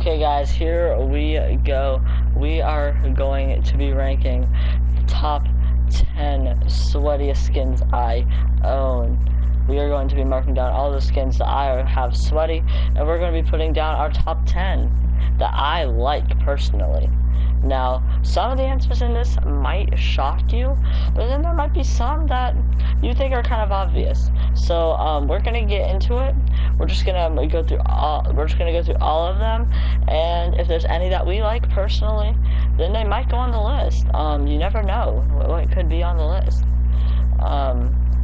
Okay guys, here we go. We are going to be ranking the top 10 sweatiest skins I own. We are going to be marking down all the skins that I have sweaty, and we're going to be putting down our top 10 that I like personally. Now, some of the answers in this might shock you, but then there might be some that you think are kind of obvious. So we're gonna get into it. We're just gonna go through all. We're just gonna go through all of them, and if there's any that we like personally, then they might go on the list. You never know what could be on the list.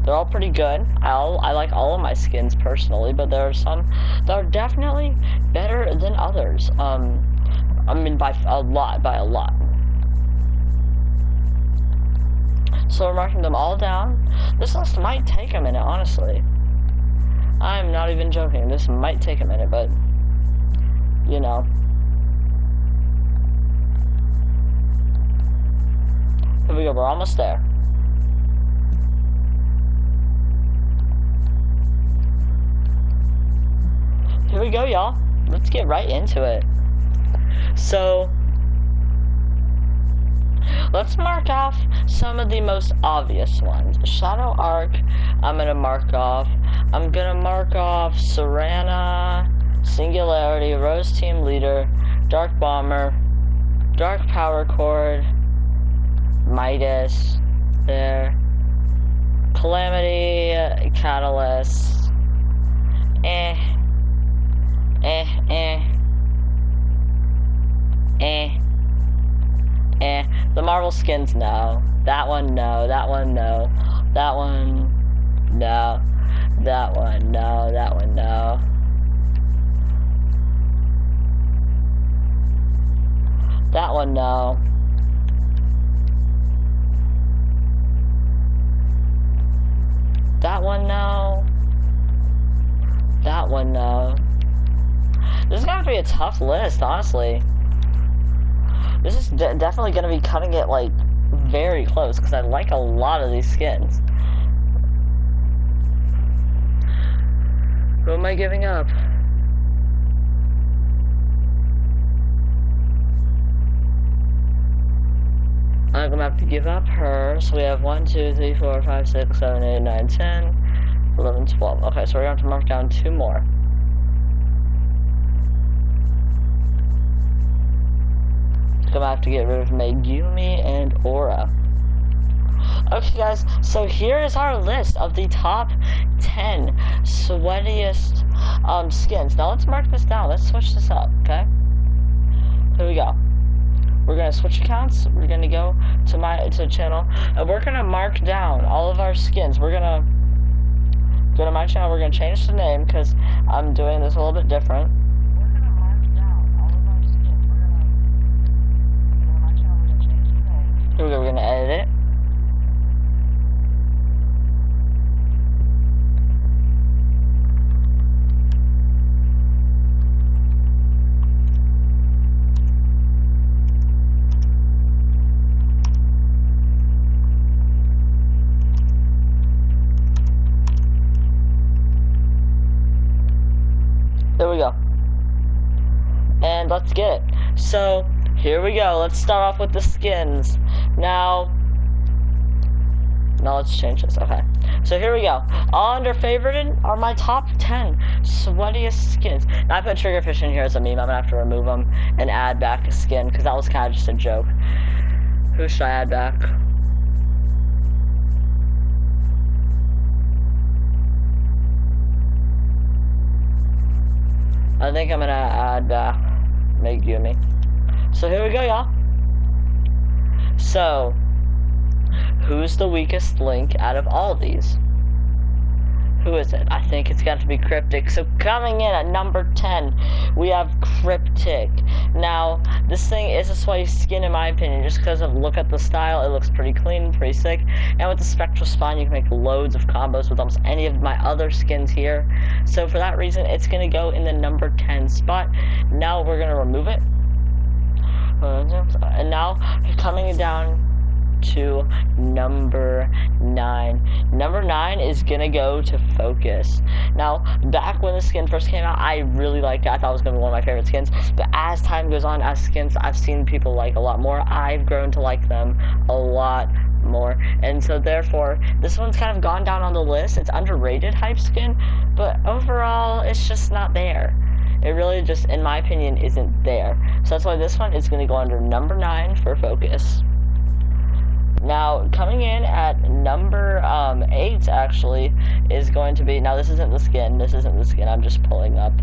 They're all pretty good. I like all of my skins personally, but there are some that are definitely better than others. I mean, by a lot. So we're marking them all down. This list might take a minute, honestly. I'm not even joking. This might take a minute, but, you know. Here we go, we're almost there. Here we go, y'all. Let's get right into it. So, let's mark off some of the most obvious ones. Shadow Arc, I'm gonna mark off. I'm gonna mark off Serana, Singularity, Rose Team Leader, Dark Bomber, Dark Power Cord, Midas, there, Calamity, Catalyst, The Marvel skins, no. That one, no. That one, no. That one, no. That one, no. That one, no. That one, no. That one, no. That one, no. This is gonna have to be a tough list, honestly. This is definitely gonna be cutting it, like, very close, because I like a lot of these skins. Who am I giving up? I'm gonna have to give up her. So we have 1, 2, 3, 4, 5, 6, 7, 8, 9, 10, 11, 12. Okay, so we're gonna have to mark down 2 more. I'm gonna have to get rid of Megumi and Aura. Okay guys, so here is our list of the top 10 sweatiest skins. Now let's mark this down. Let's switch this up, okay? Here we go. We're gonna switch accounts. We're gonna go to the channel, and we're gonna mark down all of our skins. We're gonna go to my channel. We're gonna change the name because I'm doing this a little bit different. We're gonna mark down all of our skins. We're gonna go to my channel. We're gonna change the name. Here we go. We're gonna edit it. There we go. And let's get it. So, here we go. Let's start off with the skins. Now let's change this. Okay. So here we go. All under favorited are my top 10 sweatiest skins. Now I put Triggerfish in here as a meme. I'm gonna have to remove them and add back a skin because that was kind of just a joke. Who should I add back? I think I'm gonna add Megumi. So here we go, y'all. So, who's the weakest link out of all of these? Who is it? I think it's got to be Cryptic. So coming in at number 10, we have Cryptic. Now, this thing is a sweaty skin in my opinion, just because of look at the style. It looks pretty clean, pretty sick. And with the Spectral Spine, you can make loads of combos with almost any of my other skins here. So for that reason, it's going to go in the number 10 spot. Now we're going to remove it. And now, coming down to number 9. Number 9 is gonna go to Focus. Now, back when the skin first came out, I really liked it. I thought it was gonna be one of my favorite skins. But as time goes on, as skins I've seen people like a lot more, I've grown to like them a lot more. And so therefore, this one's kind of gone down on the list. It's underrated hype skin, but overall, it's just not there. It really just, in my opinion, isn't there. So that's why this one is going to go under number 9 for Focus. Now, coming in at number 8, actually, is going to be... Now, this isn't the skin. I'm just pulling up.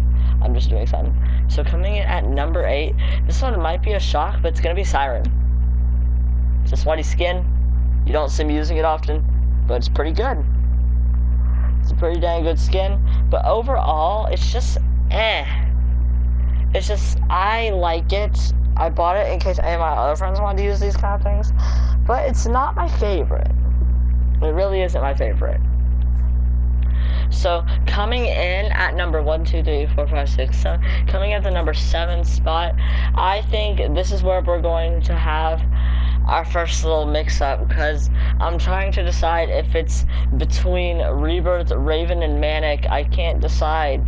I'm just doing something. So, coming in at number 8, this one might be a shock, but it's going to be Siren. It's a sweaty skin. You don't see me using it often, but it's pretty good. It's a pretty dang good skin. But overall, it's just... It's just, I like it. I bought it in case any of my other friends wanted to use these kind of things. But it's not my favorite. It really isn't my favorite. So, coming in at number 1, 2, 3, 4, 5, 6, 7. Coming at the number 7 spot, I think this is where we're going to have our first little mix-up, because I'm trying to decide if it's between Rebirth, Raven, and Manic. I can't decide.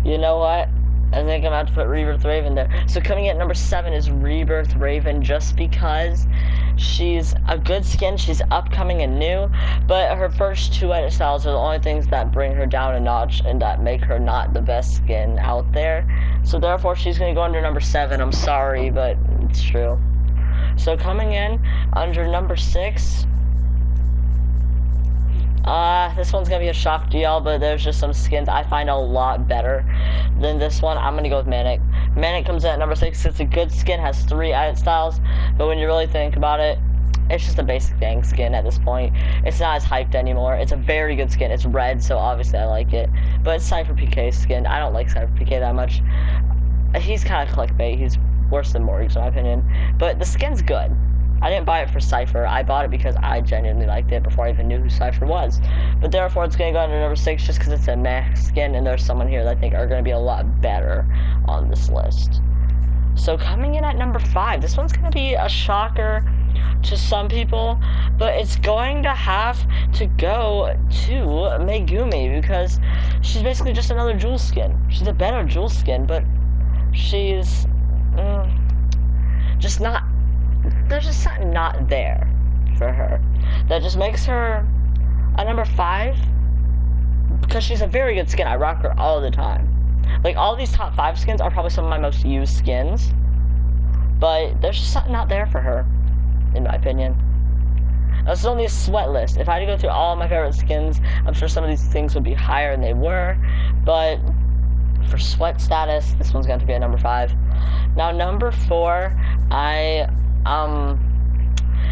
You know what? I think I'm about to put Rebirth Raven there. So coming at number 7 is Rebirth Raven, just because she's a good skin, she's upcoming and new, but her first 2 edit styles are the only things that bring her down a notch and that make her not the best skin out there. So therefore, she's going to go under number 7. I'm sorry, but it's true. So coming in under number 6... this one's gonna be a shock to y'all, but there's just some skins I find a lot better than this one. I'm gonna go with Manic. Manic comes in at number 6. It's a good skin, has 3 edit styles, but when you really think about it, it's just a basic dang skin at this point. It's not as hyped anymore. It's a very good skin. It's red, so obviously I like it. But it's Cypher PK's skin. I don't like Cypher PK that much. He's kind of clickbait. He's worse than Morgz, in my opinion. But the skin's good. I didn't buy it for Cypher. I bought it because I genuinely liked it before I even knew who Cypher was. But therefore, it's going to go under number 6 just because it's a meh skin, and there's someone here that I think are going to be a lot better on this list. So coming in at number 5, this one's going to be a shocker to some people, but it's going to have to go to Megumi, because she's basically just another Jewel skin. She's a better Jewel skin, but she's just not... There's just something not there for her that just makes her a number 5, because she's a very good skin. I rock her all the time. Like, all these top 5 skins are probably some of my most used skins, but there's just something not there for her, in my opinion. This is only a sweat list. If I had to go through all my favorite skins, I'm sure some of these things would be higher than they were, but for sweat status, this one's going to be a number 5. Now, number 4,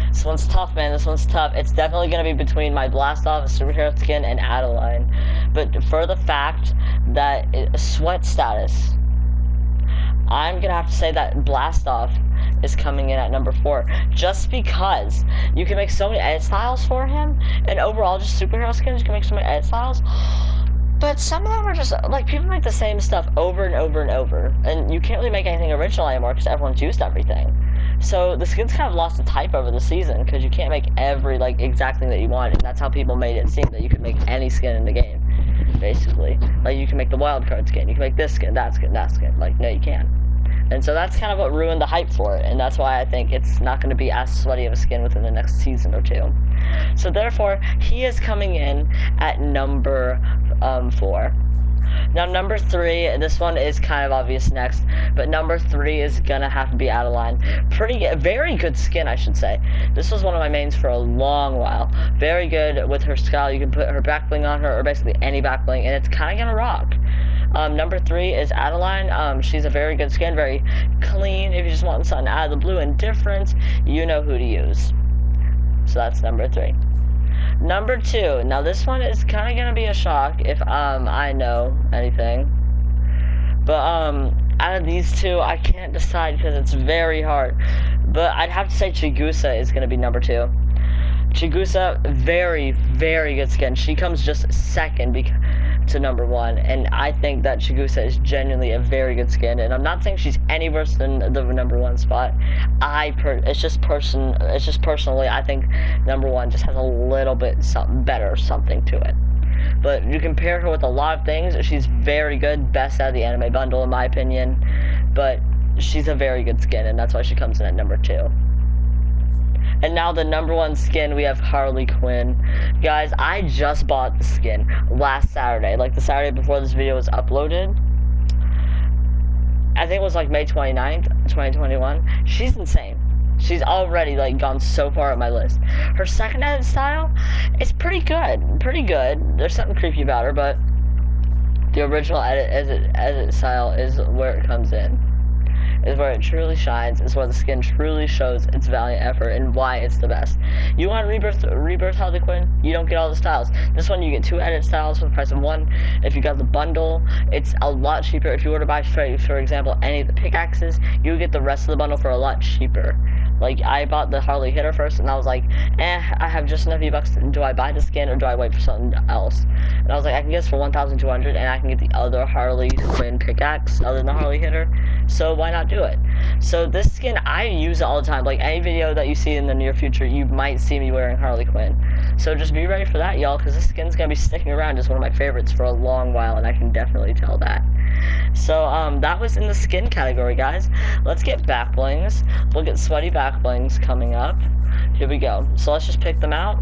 this one's tough, man. This one's tough. It's definitely going to be between my Blastoff superhero skin and Adeline. But for the fact that sweat status, I'm going to have to say that Blastoff is coming in at number 4. Just because you can make so many edit styles for him, and overall just superhero skins, you can make so many edit styles. But some of them are just, like, people make the same stuff over and over and over. And you can't really make anything original anymore because everyone's used everything. So the skins kind of lost its hype over the season because you can't make every, like, exact thing that you want. And that's how people made it seem that you could make any skin in the game, basically. Like, you can make the wildcard skin. You can make this skin, that skin, that skin. Like, no, you can't. And so that's kind of what ruined the hype for it. And that's why I think it's not going to be as sweaty of a skin within the next season or 2. So therefore, he is coming in at number 4. Now, number 3, this one is kind of obvious next, but number 3 is gonna have to be Adeline. Very good skin, I should say. This was one of my mains for a long while. Very good with her style. You can put her back bling on her, or basically any back bling, and it's kind of gonna rock. Number 3 is Adeline. She's a very good skin, very clean. If you just want something out of the blue and different, you know who to use. So that's number 3. Number 2. Now this one is kind of gonna be a shock if I know anything. But out of these 2, I can't decide because it's very hard. But I'd have to say Chigusa is gonna be number 2. Chigusa, very, very good skin. She comes just second to number 1, and I think that Chigusa is genuinely a very good skin, and I'm not saying she's any worse than the number 1 spot. It's just personally, I think number 1 just has a little bit something to it. But you compare her with a lot of things, she's very good, best out of the anime bundle in my opinion, but she's a very good skin, and that's why she comes in at number 2. And now the number 1 skin, we have Harley Quinn. Guys, I just bought the skin last Saturday, like the Saturday before this video was uploaded. I think it was like May 29th, 2021. She's insane. She's already like gone so far up my list. Her second edit style is pretty good. There's something creepy about her, but the original edit style is where it comes in. Is where it truly shines, is where the skin truly shows its valiant effort and why it's the best. You want rebirth Harley Quinn? You don't get all the styles. This one you get 2 edit styles for the price of 1. If you got the bundle, it's a lot cheaper. If you were to buy, for example, any of the pickaxes, you get the rest of the bundle for a lot cheaper. Like, I bought the Harley hitter first, and I was like, I have just enough V-Bucks. Do I buy the skin, or do I wait for something else? And I was like, I can get this for 1,200, and I can get the other Harley Quinn pickaxe, other than the Harley hitter, so why not do it? So this skin, I use it all the time. Like, any video that you see in the near future, you might see me wearing Harley Quinn. So just be ready for that, y'all, because this skin's gonna be sticking around as one of my favorites for a long while, and I can definitely tell that. So, that was in the skin category, guys. Let's get back blings. We'll get sweaty back blings coming up. Here we go. So let's just pick them out.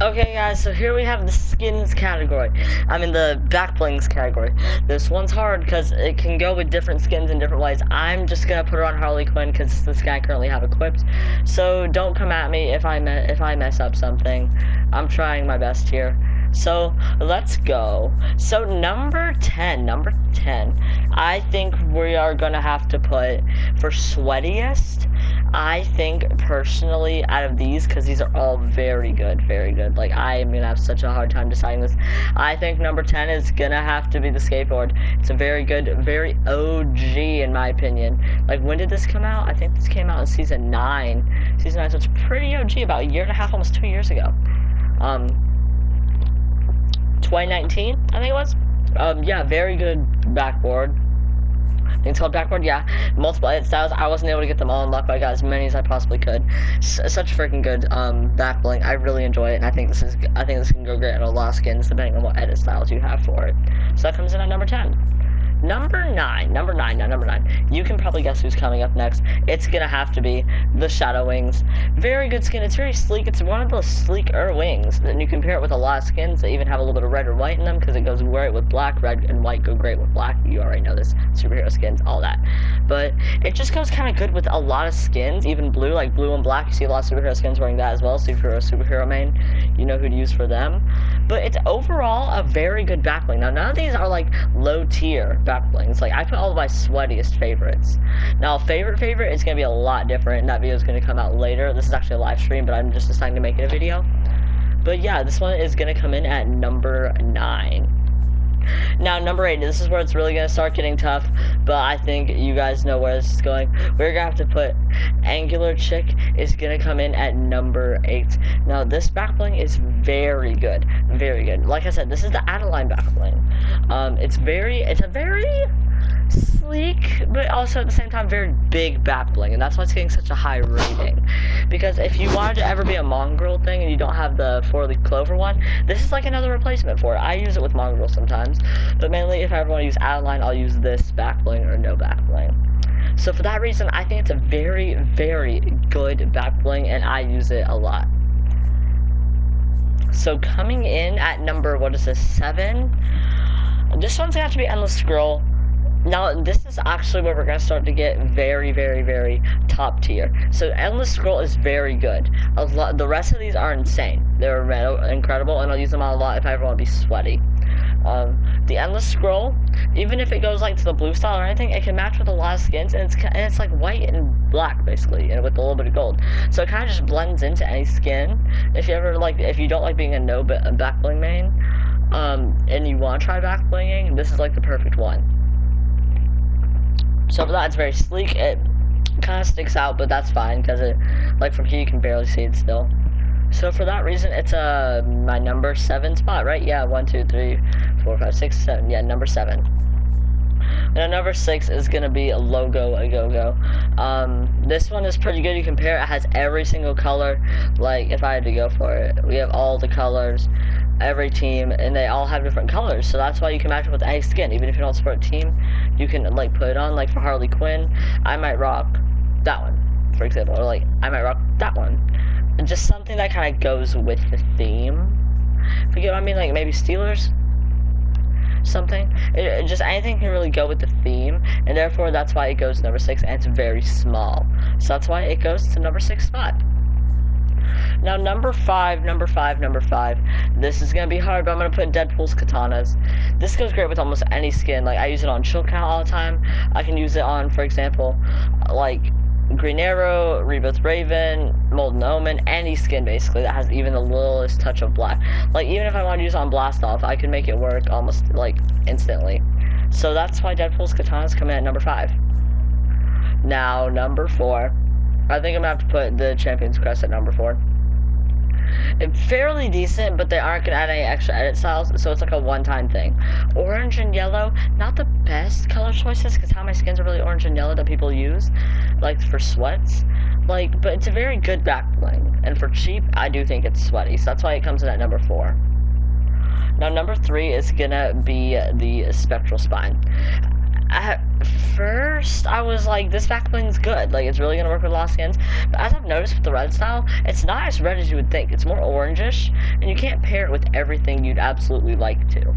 Okay guys, so here we have the skins category. I mean the back blings category. This one's hard because it can go with different skins in different ways. I'm just gonna put her on Harley Quinn because it's the skin I currently have equipped. So don't come at me if I mess up something. I'm trying my best here. So let's go. So number 10, I think we are gonna have to put for sweatiest. I think personally out of these, because these are all very good, like I am gonna have such a hard time deciding this. I think number 10 is gonna have to be the skateboard. It's a very good, very OG in my opinion. Like, when did this come out? I think this came out in season 9, so it's pretty OG, about a year and a half, almost 2 years ago. 2019, I think it was. Yeah, very good backboard. I think it's called backboard, yeah. Multiple edit styles. I wasn't able to get them all unlocked, but I got as many as I possibly could. Such freaking good back bling. I really enjoy it, and I think this can go great in a lot of skins depending on what edit styles you have for it. So that comes in at number 10. Number 9. You can probably guess who's coming up next. It's gonna have to be the Shadow Wings. Very good skin. It's very sleek. It's one of those sleeker wings. And you compare it with a lot of skins that even have a little bit of red or white in them because it goes great with black. Red and white go great with black. You already know this. Superhero skins, all that. But it just goes kind of good with a lot of skins, even blue, like blue and black. You see a lot of superhero skins wearing that as well. So if you're a superhero main, you know who to use for them. But it's overall a very good back bling. Now, none of these are like low tier back blings. Like, I put all of my sweatiest favorites. Now, favorite is gonna be a lot different, and that video is gonna come out later. This is actually a live stream, but I'm just deciding to make it a video. But yeah, this one is gonna come in at number 9. Now, number 8, this is where it's really gonna start getting tough, but I think you guys know where this is going. We're gonna have to put Angular Chick is gonna come in at number 8. Now, this back bling is very good. Like I said, this is the Adeline back bling. It's a very sleek, but also at the same time very big back bling, and that's why it's getting such a high rating. Because if you wanted to ever be a mongrel thing and you don't have the 4-leaf clover one, this is like another replacement for it. I use it with mongrel sometimes, but mainly if I ever want to use outline, I'll use this back bling or no back bling. So for that reason, I think it's a very, very good back bling, and I use it a lot. So coming in at number, what is this, 7? This one's gonna have to be Endless Scroll. Now, this is actually where we're going to start to get very, very, very top tier. So, Endless Scroll is very good. The rest of these are insane. They're incredible, and I'll use them a lot if I ever want to be sweaty. The Endless Scroll, even if it goes like to the blue style or anything, it can match with a lot of skins, and it's like white and black basically, and with a little bit of gold. So it kind of just blends into any skin. If you don't like being a back bling main, and you want to try back blinging, this is like the perfect one. So for that, it's very sleek. It kind of sticks out, but that's fine because it, like from here, you can barely see it still. So for that reason, it's my number 7 spot, right? Yeah, 1, 2, 3, 4, 5, 6, 7. Yeah, number 7. And number 6 is gonna be a Logo A Go-Go. This one is pretty good. You compare it has every single color. Like if I had to go for it, we have all the colors. Every team, and they all have different colors, so that's why you can match it with any skin. Even if you don't support a team, you can like put it on. Like for Harley Quinn, I might rock that one, for example, or like I might rock that one. And just something that kind of goes with the theme. If you get what I mean, like maybe Steelers, something. Just anything can really go with the theme, and therefore that's why it goes to number 6, and it's very small. So that's why it goes to number 6 spot. Now, number 5, this is going to be hard, but I'm going to put Deadpool's Katanas. This goes great with almost any skin. Like, I use it on Chill Count all the time. I can use it on, for example, like, Green Arrow, Rebirth Raven, Molten Omen, any skin, basically, that has even the littlest touch of black. Like, even if I want to use it on Blast Off, I can make it work almost, like, instantly. So that's why Deadpool's Katanas come in at number 5. Now, number 4. I think I'm going to have to put the Champion's Crest at number 4. It's fairly decent, but they aren't going to add any extra edit styles, so it's like a one-time thing. Orange and yellow, not the best color choices, because how my skins are really orange and yellow that people use, like for sweats. Like, but it's a very good back bling, and for cheap, I do think it's sweaty, so that's why it comes in at number 4. Now, number 3 is going to be the Spectral Spine. At first, I was like, this back bling's good. Like, it's really going to work with a lot of skins. But as I've noticed with the red style, it's not as red as you would think. It's more orangish, and you can't pair it with everything you'd absolutely like to.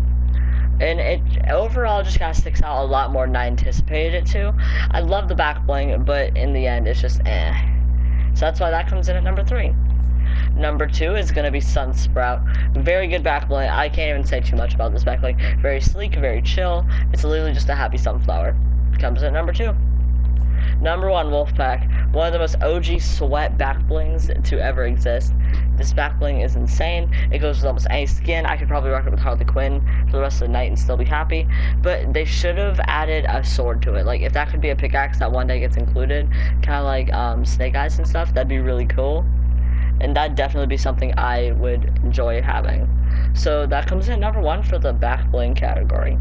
And it overall just kind of sticks out a lot more than I anticipated it to. I love the back bling, but in the end, it's just eh. So that's why that comes in at number 3. Number 2 is going to be Sunsprout. Very good back bling. I can't even say too much about this back bling. Very sleek, very chill. It's literally just a happy sunflower. Comes at number 2. Number 1, Wolfpack. One of the most OG sweat back blings to ever exist. This back bling is insane. It goes with almost any skin. I could probably rock it with Harley Quinn for the rest of the night and still be happy. But they should have added a sword to it. Like, if that could be a pickaxe that one day gets included, kind of like Snake Eyes and stuff, that'd be really cool. And that'd definitely be something I would enjoy having. So that comes in number 1 for the back bling category.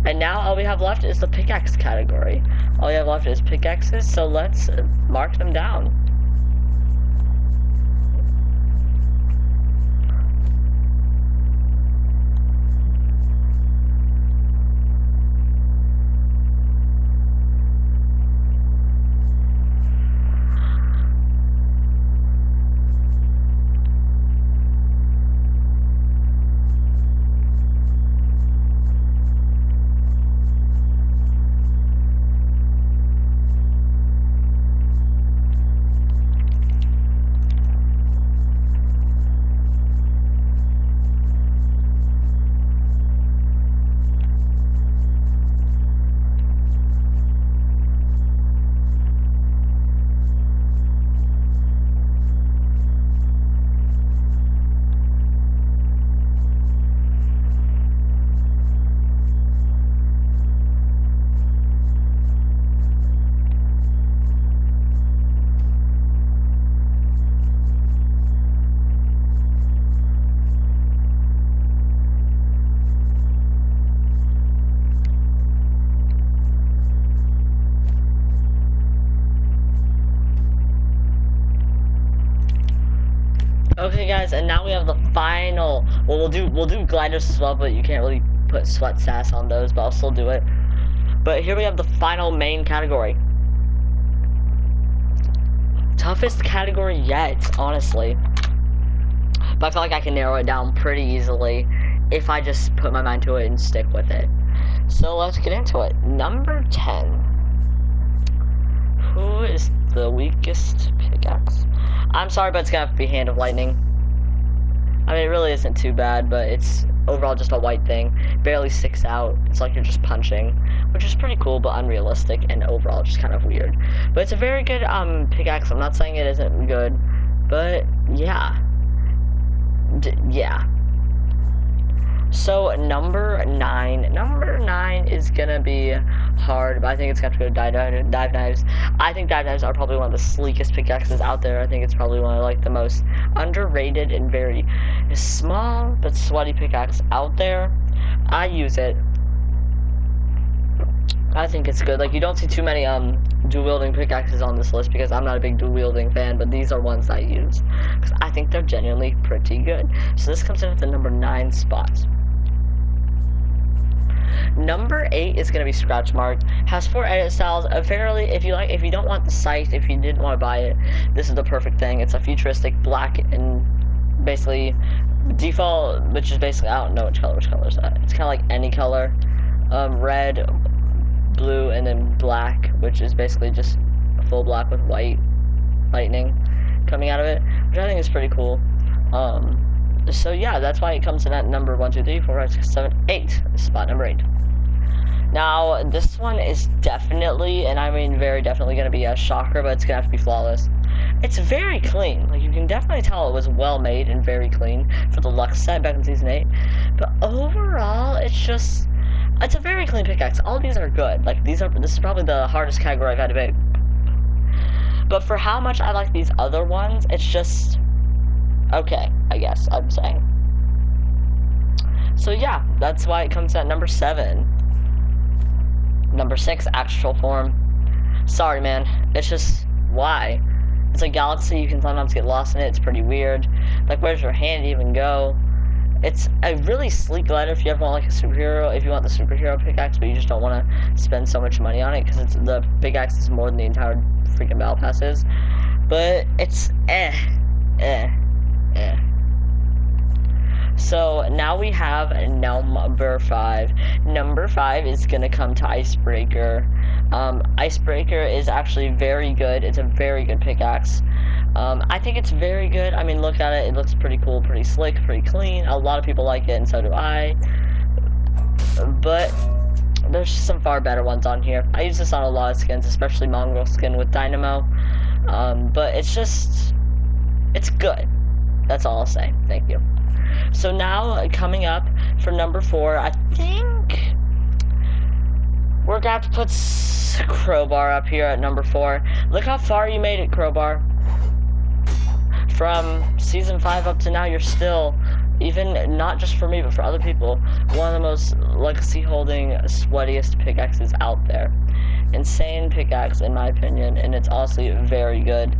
And now all we have left is the pickaxe category. All we have left is pickaxes, so let's mark them down. Okay, guys, and now we have the final. Well, we'll do gliders as well, but you can't really put sweat sass on those, but I'll still do it. But here we have the final main category. Toughest category yet, honestly. But I feel like I can narrow it down pretty easily if I just put my mind to it and stick with it. So let's get into it. Number 10. Who is the weakest pickaxe? I'm sorry, but it's gonna have to be Hand of Lightning. I mean, it really isn't too bad, but it's overall just a white thing. Barely sticks out. It's like you're just punching, which is pretty cool, but unrealistic, and overall just kind of weird. But it's a very good pickaxe. I'm not saying it isn't good, but yeah. Yeah. So number 9. Number 9 is gonna be hard, but I think it's gonna have to go dive knives. I think dive knives are probably one of the sleekest pickaxes out there. I think it's probably one of like the most underrated and very small but sweaty pickaxe out there. I use it. I think it's good. Like, you don't see too many dual wielding pickaxes on this list because I'm not a big dual wielding fan, but these are ones I use because I think they're genuinely pretty good. So this comes in at the number 9 spot. Number 8 is gonna be Scratch Mark. Has 4 edit styles. Fairly, if you don't want the scythe, if you didn't want to buy it, this is the perfect thing. It's a futuristic black and basically default, which is basically, I don't know which color is that. It's kind of like any color, red, blue, and then black, which is basically just full black with white lightning coming out of it, which I think is pretty cool. So yeah, that's why it comes in at number 1, 2, 3, 4, 5, 6, 7, 8. Spot number 8. Now, this one is definitely, and I mean very definitely, going to be a shocker, but it's going to have to be flawless. It's very clean. Like, you can definitely tell it was well made and very clean for the Lux set back in Season 8. But overall, it's a very clean pickaxe. All these are good. Like, this is probably the hardest category I've had to pick. But for how much I like these other ones, it's just okay, I guess I'm saying. So yeah, that's why it comes at number 7. Number 6, Astral Form. Sorry, man. It's just, why? It's a galaxy, you can sometimes get lost in it. It's pretty weird. Like, where's your hand even go? It's a really sleek glider if you ever want like a superhero, if you want the superhero pickaxe, but you just don't want to spend so much money on it, because the pickaxe is more than the entire freaking battle pass is. But it's So now we have number 5. Number 5 is gonna come to Icebreaker. Icebreaker is actually very good. It's a very good pickaxe. I think it's very good. I mean, look at it. It looks pretty cool, pretty slick, pretty clean. A lot of people like it, and so do I. But there's some far better ones on here. I use this on a lot of skins, especially Mongrel skin with Dynamo. But it's good. That's all I'll say. Thank you. So now, coming up for number 4, I think we're gonna have to put Crowbar up here at number 4. Look how far you made it, Crowbar. From Season 5 up to now, you're still, even not just for me, but for other people, one of the most legacy-holding, sweatiest pickaxes out there. Insane pickaxe, in my opinion, and it's honestly very good.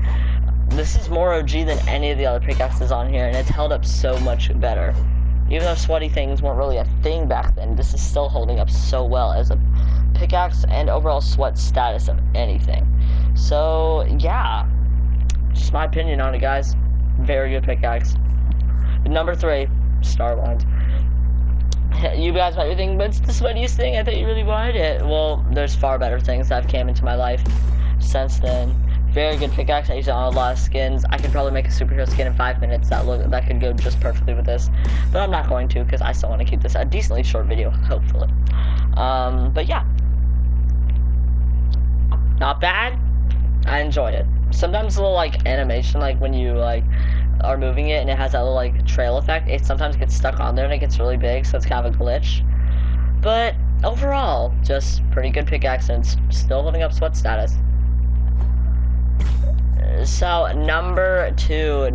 This is more OG than any of the other pickaxes on here, and it's held up so much better. Even though sweaty things weren't really a thing back then, this is still holding up so well as a pickaxe and overall sweat status of anything. So, yeah. Just my opinion on it, guys. Very good pickaxe. Number 3, Starwind. You guys might be thinking, but it's the sweatiest thing. I thought you really wanted it. Well, there's far better things that have came into my life since then. Very good pickaxe. I use it on a lot of skins. I could probably make a superhero skin in 5 minutes that could go just perfectly with this, but I'm not going to because I still want to keep this a decently short video, hopefully. But yeah, not bad. I enjoyed it. Sometimes a little like animation, like when you like are moving it and it has that little like trail effect, it sometimes gets stuck on there and it gets really big, so it's kind of a glitch. But overall, just pretty good pickaxe and it's still holding up sweat status. So number two.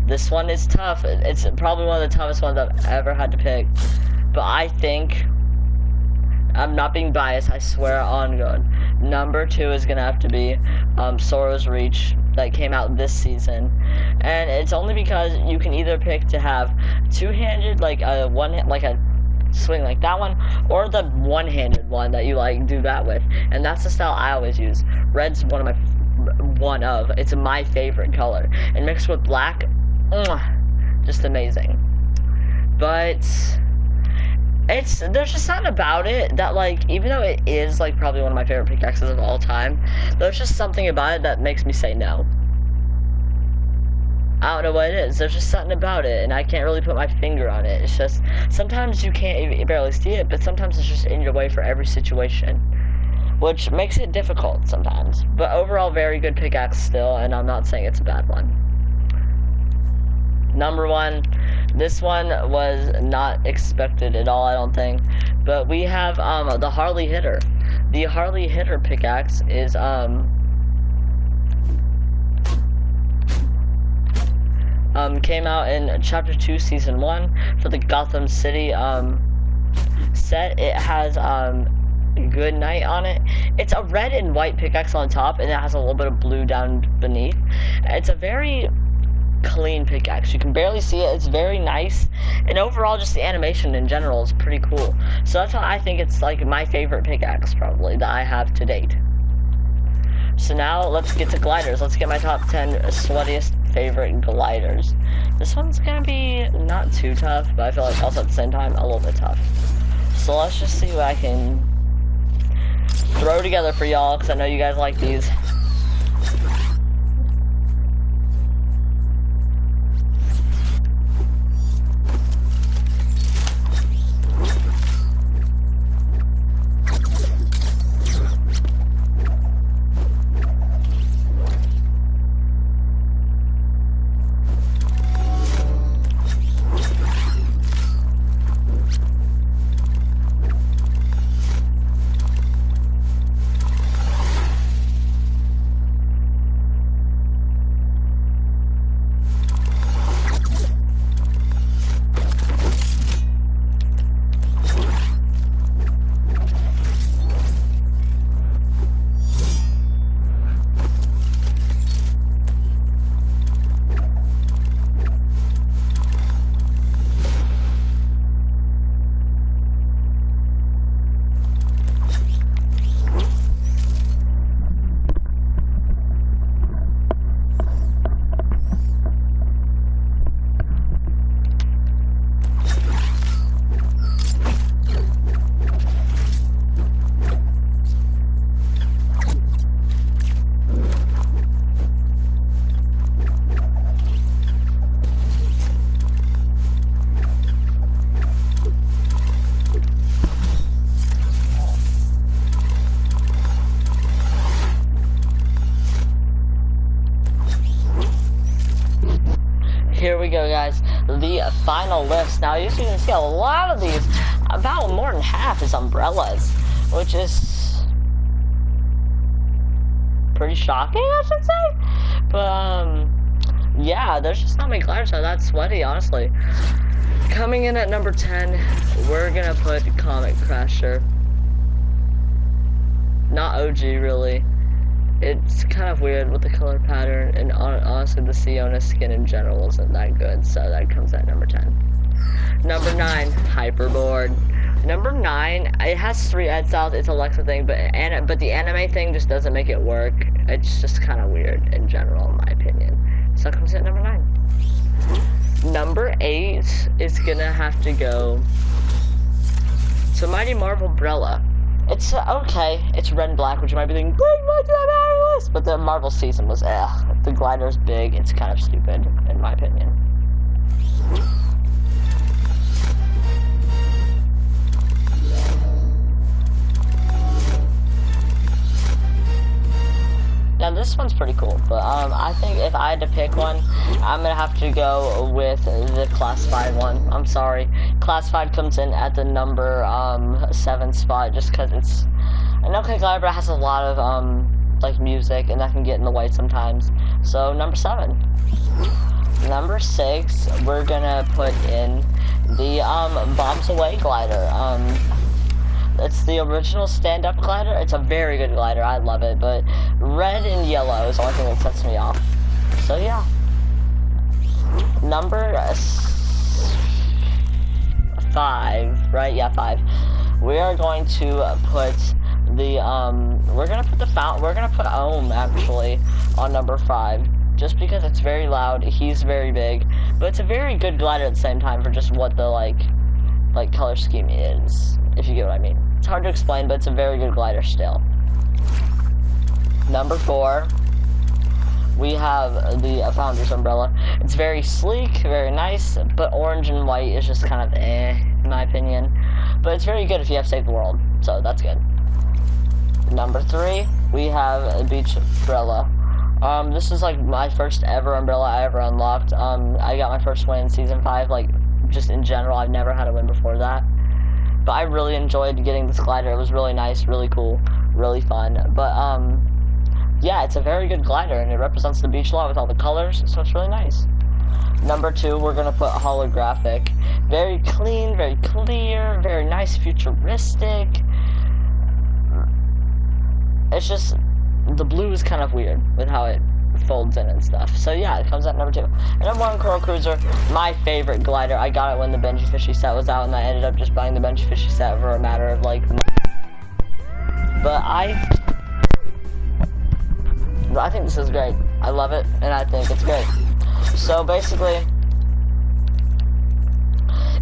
This one is tough. It's probably one of the toughest ones I've ever had to pick. But I think, I'm not being biased, I swear on God, number 2 is gonna have to be Sora's Reach. that came out this season, and it's only because you can either pick to have two-handed, like a swing like that one, or the one-handed one that you like do that with, and that's the style I always use. Red's it's my favorite color, and mixed with black, just amazing. But there's just something about it that, like, even though it is like probably one of my favorite pickaxes of all time, there's just something about it that makes me say no. I don't know what it is. There's just something about it, and I can't really put my finger on it. It's just sometimes you can't barely see it, but sometimes it's just in your way for every situation, which makes it difficult sometimes. But overall, very good pickaxe still, and I'm not saying it's a bad one. Number 1, this one was not expected at all, I don't think, but we have the Harley Hitter. The Harley Hitter pickaxe is came out in Chapter 2, Season 1 for the Gotham City set. It has Good Night on it. It's a red and white pickaxe on top, and it has a little bit of blue down beneath. It's a very clean pickaxe. You can barely see it. It's very nice, and overall just the animation in general is pretty cool. So that's why I think it's like my favorite pickaxe probably that I have to date. So now let's get to gliders. Let's get my top 10 sweatiest favorite gliders. This one's gonna be not too tough, but I feel like also at the same time a little bit tough. So let's just see what I can throw together for y'all, because I know you guys like these. Here we go, guys. The final list. Now, as you can see, a lot of these, about more than half is umbrellas, which is pretty shocking, I should say. But, yeah, there's just not many gliders that are that sweaty, honestly. Coming in at number 10, we're gonna put Comet Crasher. Not OG, really. It's kind of weird with the color pattern, and honestly, the Siona skin in general isn't that good, so that comes at number 10. Number 9, Hyperboard. Number 9, it has 3 ed styles, it's a Alexa thing, but the anime thing just doesn't make it work. It's just kind of weird in general, in my opinion. So it comes at number 9. Number 8 is gonna have to go to Mighty Marvel Brella. It's okay. It's red and black, which you might be thinking, what's that out of this? But the Marvel season was, the glider's big. It's kind of stupid, in my opinion. Now this one's pretty cool, but I think if I had to pick one, I'm gonna have to go with the Classified one. I'm sorry, Classified comes in at the number 7 spot, just because it's an okay glider, has a lot of like music, and that can get in the way sometimes. So number 7. Number 6, we're gonna put in the Bombs Away glider. It's the original stand-up glider. It's a very good glider. I love it. But red and yellow is the only thing that sets me off. So yeah. Number 5, right? Yeah, 5. We are going to put the we're gonna put Ohm actually on number 5, just because it's very loud. He's very big, but it's a very good glider at the same time for just what the like color scheme is, if you get what I mean. It's hard to explain, but it's a very good glider still. Number 4, we have the Founders umbrella. It's very sleek, very nice, but orange and white is just kind of in my opinion. But it's very good if you have Save the World, so that's good. Number 3, we have a Beach umbrella. This is like my first ever umbrella I ever unlocked. I got my first win in Season 5, like, just in general. I've never had a win before that. But I really enjoyed getting this glider. It was really nice, really cool, really fun. But, yeah, it's a very good glider, and it represents the beach a lot with all the colors, so it's really nice. Number 2, we're going to put holographic. Very clean, very clear, very nice, futuristic. It's just, the blue is kind of weird with how it folds in and stuff. So yeah, it comes at number 2. And number 1, Coral Cruiser, my favorite glider. I got it when the Benji Fishy set was out, and I ended up just buying the Benji Fishy set for a matter of like months. But I think this is great. I love it, and I think it's great. So basically,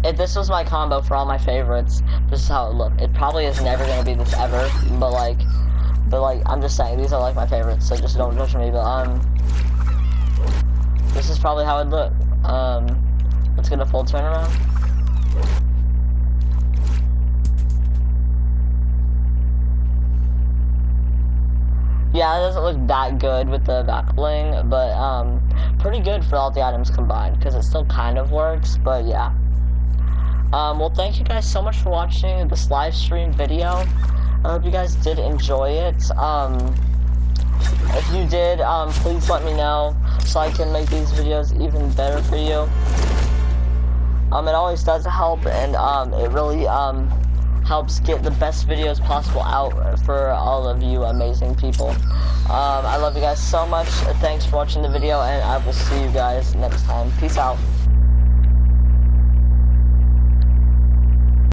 if this was my combo for all my favorites, this is how it looked. It probably is never going to be this ever, but like, I'm just saying, these are like my favorites, so just don't judge me, but, this is probably how it looked. Let's get a full turnaround. Yeah, it doesn't look that good with the back bling, but, pretty good for all the items combined, because it still kind of works, but yeah. Well, thank you guys so much for watching this live stream video. I hope you guys did enjoy it. If you did, please let me know so I can make these videos even better for you. It always does help, and it really helps get the best videos possible out for all of you amazing people. I love you guys so much. Thanks for watching the video, and I will see you guys next time. Peace out.